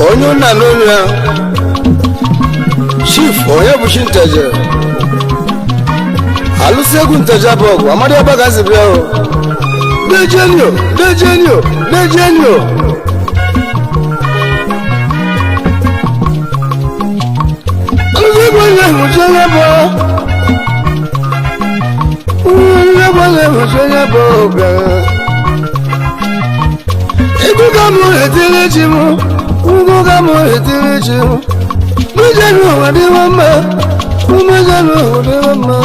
onye nna n'olu ya chief onye bụ chi nteje alụsị egwu nteje bụ ọgụ amadi ọbagazi bịa o dejenio alụsị egwu onye hụchi onye bụ onye hụchi onye bụ bịara ego ga mụ etiri chi mụ ugwu ga mụ etiri chi mụ mejenu ụwa dịwa mma mejenu ụwa dịwa mma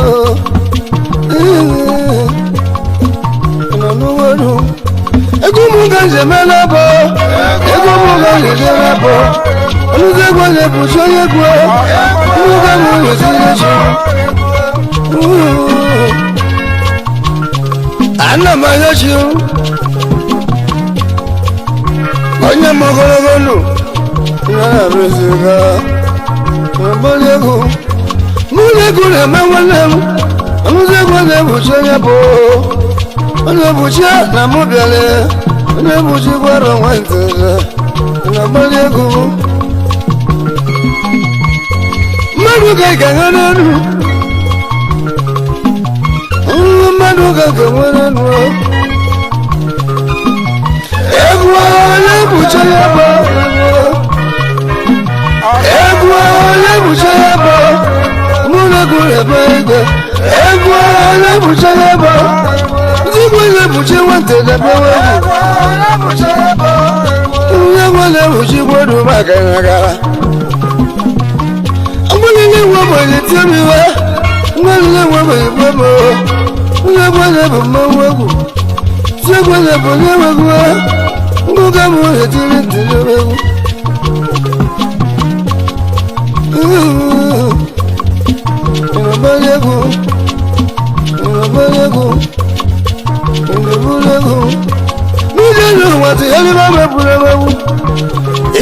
ego mụ ga njemela bụ ego mụ ga njemela bụ ọnụzi egwu onye bụchi onye gbuo ugwu ga mụ etiri chi ana m anya chi onye m ogologo ndụ na-arụziga mụlego na-eme nwanne m ọnụzi egwu na-ebuchi onye bụ onye buchi na mụ bịara onye buchi gwara nwantị na-agbali ego mmadụ ga-ega n'elu mmadụ ga-ega n'elu egwu onye buchi ya bụ egwu onye buchi ya bụ mụlego ebe ego egwu onye buchi ya bụ zigbo onye buchi nwantị na-ebewe onye nwere buchi gbodu maka ya gara mgbalịle nwe ogbenye timiwe mgbalịle nwe ogbenye gbemo onye gbenye bụ mmanwụ egwu zegbenye bụ onye nwegwu ngụga m etiri ntiri egwu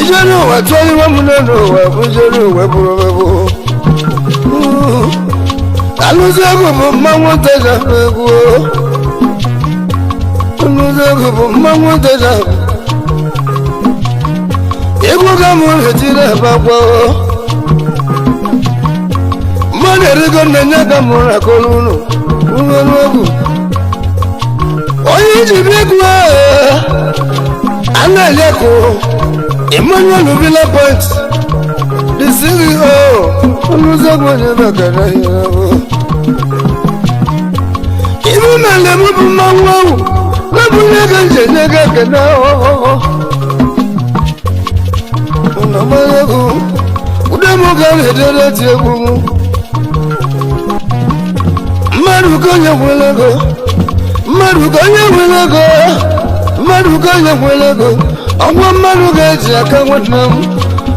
ijenu ụwa tụọrịwa m n'ụwa bụ ijenu ụwa bụrụ egwu alụzi egwu bụ mmanwụ nteja egwu alụzi egwu bụ mmanwụ nteja egwu ga m etiri ebe akwa mmadụ erigo na-enye ka m rakọrọ ụlọ nwere egwu onye ji bụ egwu Aneleko Emmanuel Villa Point the CEO Oluzagbo Nebakana Yabo Ibu na lemu bu mmanwu Labu nega njenega kana Unamaleko Udemu gari edere ti egwu mu Mmadụ konye nwelego Mmadụ konye nwelego mmadụ ga nwelego ọgwọ mmadụ ga-eji aka nwanne m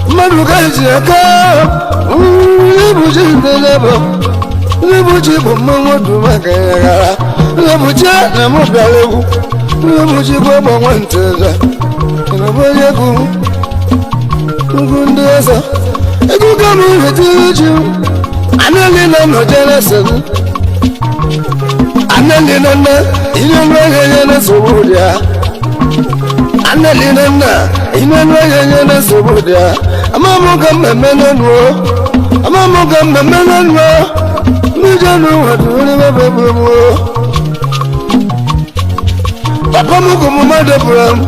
mmadụ ga-eji aka lebuchi ndelebo lebuchi bụ mmanwụ dị maka ya gara lebuchi na mụ bịara egwu lebuchi bụ ọgbanwe nteza na-abanye egwu ugwu ndị ọzọ ego ga m retiri ji anali na nọjere selu anali na nna ihe nweghị ihe na-esogbu ụdị ya Anelina na inenwe yenye na sobudia amamuga mmemenu amamuga mmemenu mijanu waduri babebu papa mugo mumade bram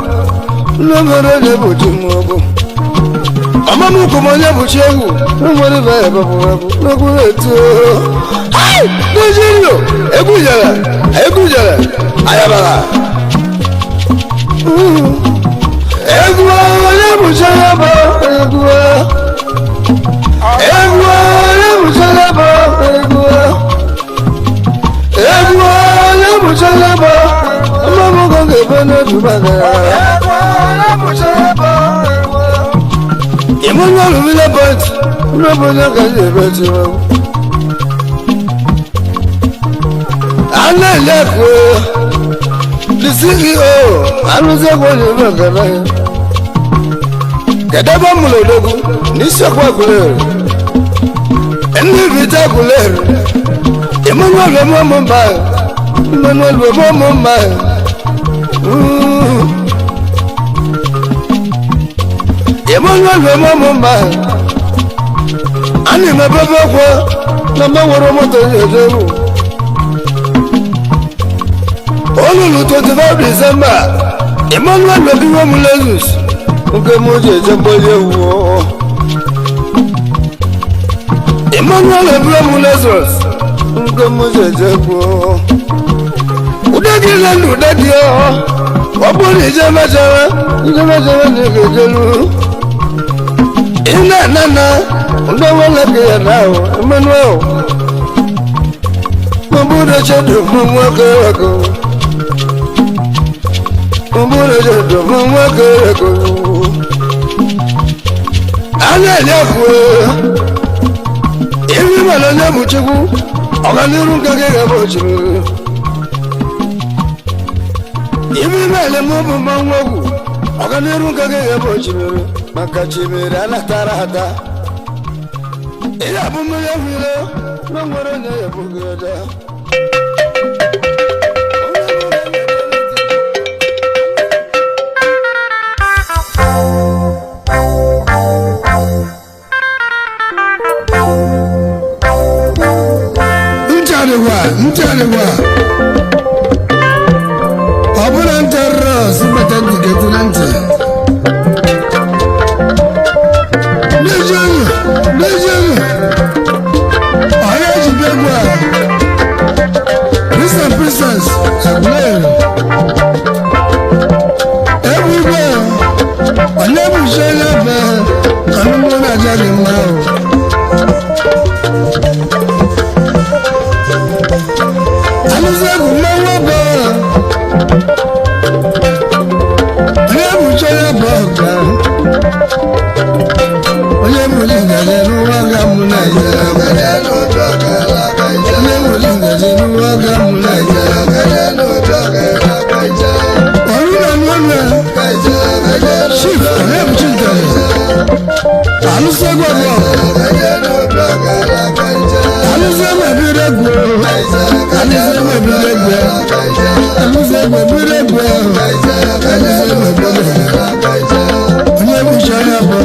nongore de bujumogo mama mugo monya buchehu ngore ba babu nokureto ai dejirio egujala ayabala egwu onye bụcha ya bụ egwu onye bụcha ya bụ egwu onye bụcha ya bụ ọmụmụgo ga-ebe n'otu maka ya Emmanuel Villa Point n'obodo ka ji ebe tiwa Aneleko the CEO Aluzagbo Nebakana Kedaba Mulodogu Nisakwa Kulere Enivita Kulere Emmanuel Mumbai Emmanuel Mama ani mababa kwa na maworo moto yejeru Olulu 25 December Emmanuel Lobiwo Mulezus nke moje jeboye wo Emmanuel Lobiwo Mulezus nke moje jebo Udagi landu dadi Obuli jamajawa Negejelu Ina nana Undawala kaya nao Emmanuel Mabura chadu mwaka wako Mabura chadu mwaka wako Ana liakwe Iwi malanya muchiku Oganiru kagega mochiku Iwi malanya mwaku Oganiru kagega mochiku Makachimira ala tarata Ila bumule vile Nangwara nyaya bugada Mchalewa Abuna ntara Sibata ngetunante Lejeune Ayaji begwa Princess Aglaire Everywhere Alebu shelebe Kanumona jali mao Aluzebu mawaba Alebu shelebe Oye mulinga jenu waga munaja Oye mulinga jenu waga munaja Oruna mwana Chief Alebu chintani Alusegwa Alusegwa biregwe Alusegwa biregwe Alusegwa biregwe Alusegwa biregwe Onye mushaya bo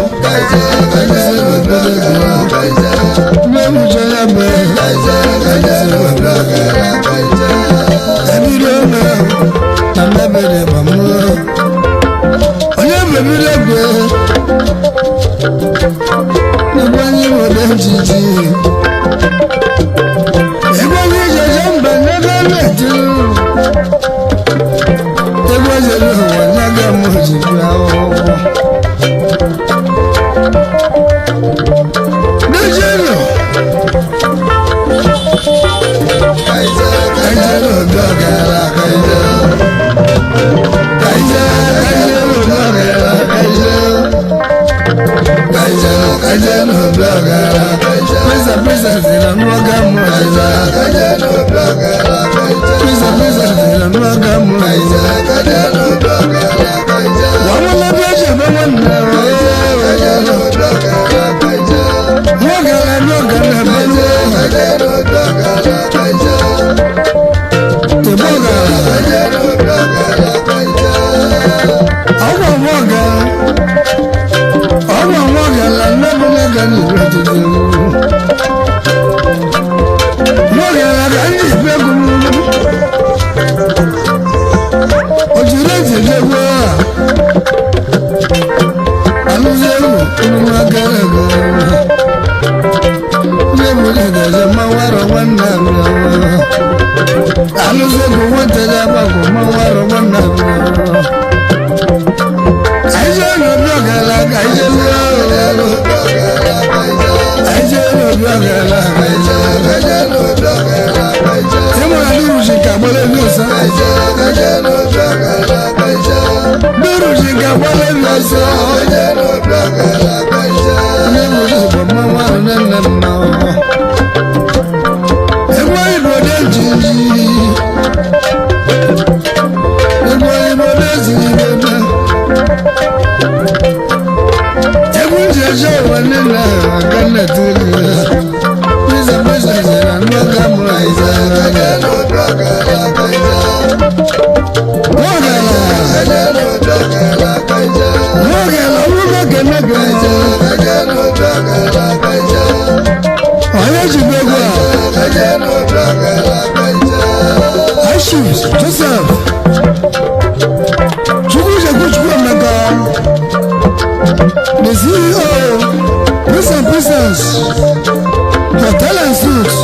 Wagala the CEO, Prince and Princess, Hotel and Suits,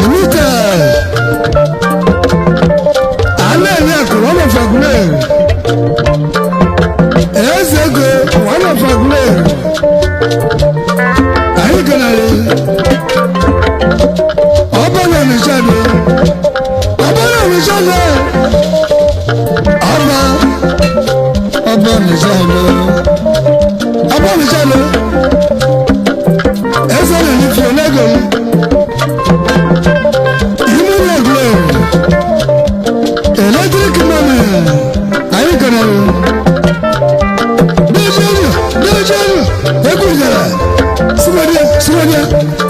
Limited. Alẹ́ one of our men. Ezego, one of our men. Are you gonna open on the channel? Open on the channel. Open the channel. Open the channel. Ezego, if you're legal, you know legal. Electric money. Are you gonna do? Do you? Somebody.